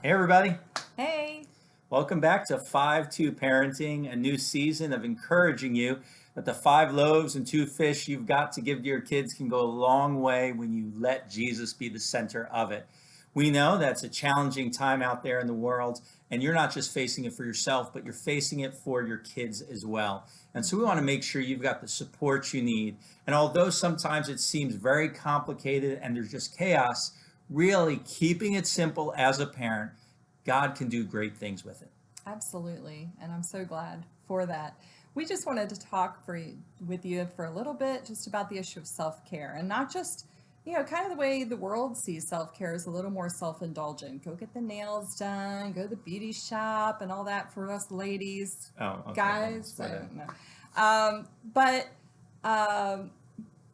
Hey everybody, Hey. welcome back to 5-2 Parenting, a new season of encouraging you that the 5 loaves and 2 fish you've got to give to your kids can go a long way when you let Jesus be the center of it. We know that's a challenging time out there in the world, and you're not just facing it for yourself, but you're facing it for your kids as well. And so we want to make sure you've got the support you need. And although sometimes it seems very complicated and there's just chaos, really keeping it simple as a parent, God can do great things with it. Absolutely. And I'm so glad for that. We just wanted to talk with you for a little bit just about the issue of self care and not just, kind of the way the world sees self care is a little more self indulgent. Go get the nails done, go to the beauty shop, and all that for us ladies, Oh, okay. guys. My I bad. don't know. Um,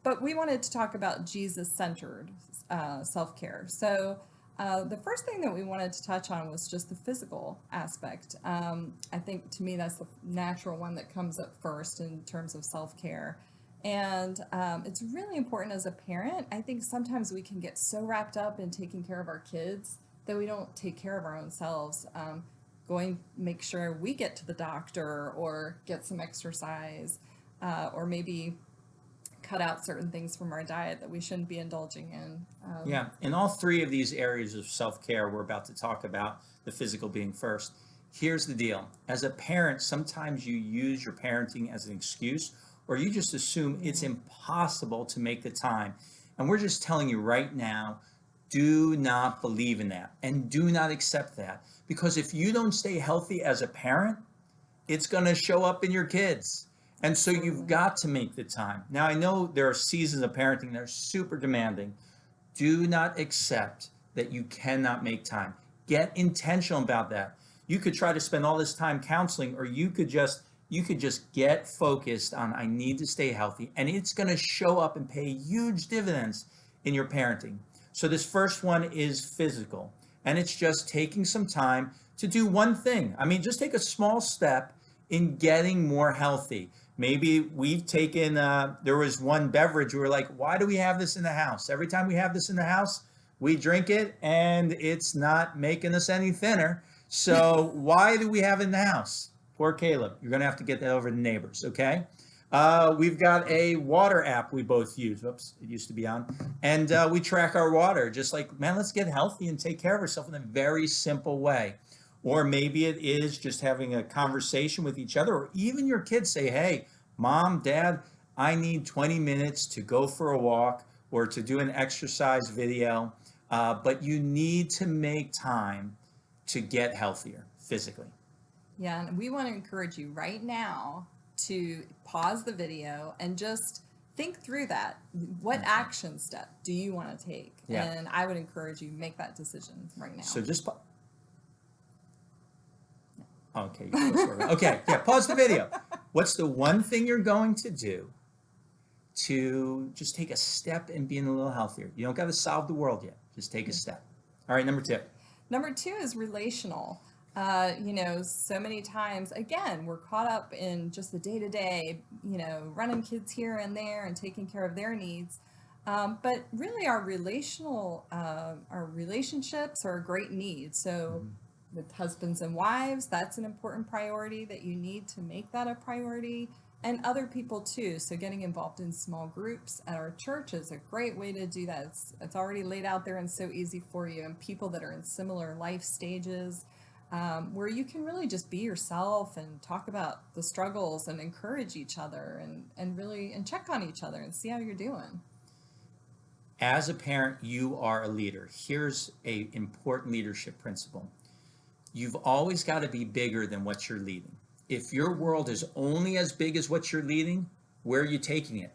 but we wanted to talk about Jesus centered self care. So, the first thing that we wanted to touch on was just the physical aspect. I think to me that's the natural one that comes up first in terms of self care. And it's really important as a parent. I think sometimes we can get so wrapped up in taking care of our kids that we don't take care of our own selves. Going make sure we get to the doctor or get some exercise, or maybe cut out certain things from our diet that we shouldn't be indulging in. Yeah, in all three of these areas of self care, we're about to talk about the physical being first. Here's the deal: as a parent, sometimes you use your parenting as an excuse, or you just assume it's Yeah. impossible to make the time. And we're just telling you right now, do not believe in that and do not accept that. Because if you don't stay healthy as a parent, it's going to show up in your kids. And so you've Absolutely. got to make the time. Now, I know there are seasons of parenting that are super demanding. Do not accept that you cannot make time. Get intentional about that. You could try to spend all this time counseling, or you could just get focused on I need to stay healthy, and it's going to show up and pay huge dividends in your parenting. So this first one is physical, and it's just taking some time to do one thing. I mean, just take a small step in getting more healthy. Maybe we've taken, there was one beverage, we were like, why do we have this in the house? Every time we have this in the house, we drink it and it's not making us any thinner. So why do we have it in the house? Poor Caleb. You're going to have to get that over to the neighbors, okay? We've got a water app we both use. Oops, it used to be on. And we track our water, just like, man, let's get healthy and take care of ourselves in a very simple way. Or maybe it is just having a conversation with each other, or even your kids say, hey, mom, dad, I need 20 minutes to go for a walk or to do an exercise video. But you need to make time to get healthier physically. Yeah, and we want to encourage you right now to pause the video and just think through that. What Okay. action step do you want to take? Yeah. And I would encourage you make that decision right now. So just okay, you're supposed to work. Okay, yeah, pause the video. What's the one thing you're going to do to just take a step in being a little healthier? You don't got to solve the world yet. Just take a step. All right, number two. Number two is relational. So many times, again, we're caught up in just the day to day, running kids here and there and taking care of their needs. But really, our relationships are a great need. So, with husbands and wives, that's an important priority that you need to make that a priority, and other people too. So, getting involved in small groups at our church is a great way to do that. It's already laid out there and so easy for you, and people that are in similar life stages. Where you can really just be yourself and talk about the struggles and encourage each other and really and check on each other and see how you're doing. As a parent, you are a leader. Here's a important leadership principle. You've always got to be bigger than what you're leading. If your world is only as big as what you're leading, where are you taking it?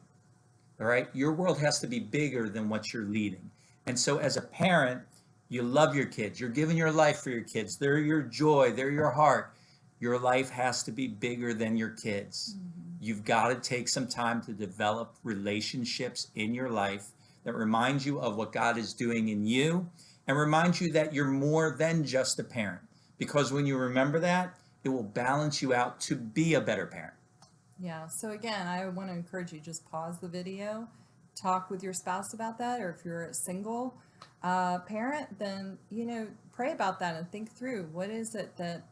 All right. Your world has to be bigger than what you're leading. And so, as a parent, you love your kids. You're giving your life for your kids. They're your joy. They're your heart. Your life has to be bigger than your kids. Mm-hmm. You've got to take some time to develop relationships in your life that remind you of what God is doing in you and remind you that you're more than just a parent. Because when you remember that, it will balance you out to be a better parent. Yeah. So again, I want to encourage you just pause the video, talk with your spouse about that, or if you're a single parent, then pray about that and think through what is it that,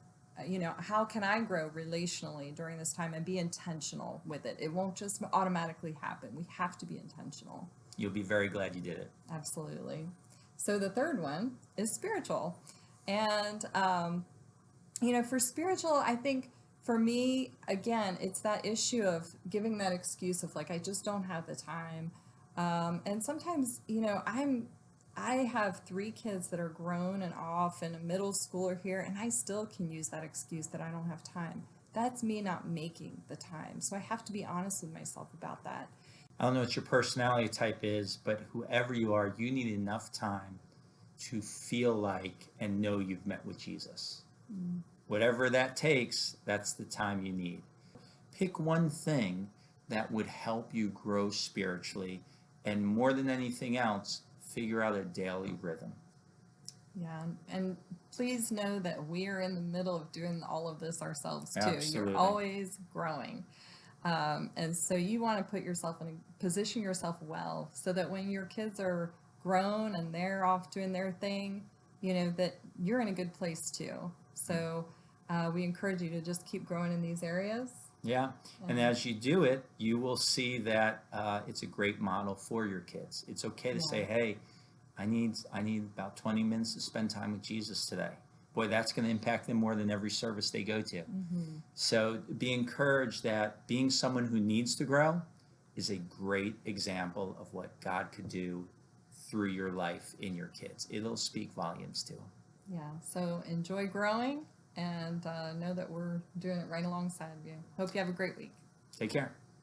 how can I grow relationally during this time and be intentional with it? It won't just automatically happen. We have to be intentional. You'll be very glad you did it. Absolutely. So the third one is spiritual. And, for spiritual, I think for me, again, it's that issue of giving that excuse of like, I just don't have the time. And sometimes, I have 3 kids that are grown and off and a middle schooler here, and I still can use that excuse that I don't have time. That's me not making the time. So I have to be honest with myself about that. I don't know what your personality type is, but whoever you are, you need enough time to feel like and know you've met with Jesus. Whatever that takes, that's the time you need. Pick one thing that would help you grow spiritually, and more than anything else, figure out a daily rhythm. Yeah, and please know that we are in the middle of doing all of this ourselves too. Absolutely. You're always growing. And so you want to put yourself in position yourself well so that when your kids are grown and they're off doing their thing, that you're in a good place too. So we encourage you to just keep growing in these areas. Yeah, and as you do it, you will see that it's a great model for your kids. It's okay to say, hey, I need about 20 minutes to spend time with Jesus today. Boy, that's going to impact them more than every service they go to. So be encouraged that being someone who needs to grow is a great example of what God could do through your life in your kids. It'll speak volumes to them. Yeah, so enjoy growing and know that we're doing it right alongside of you. Hope you have a great week. Take care.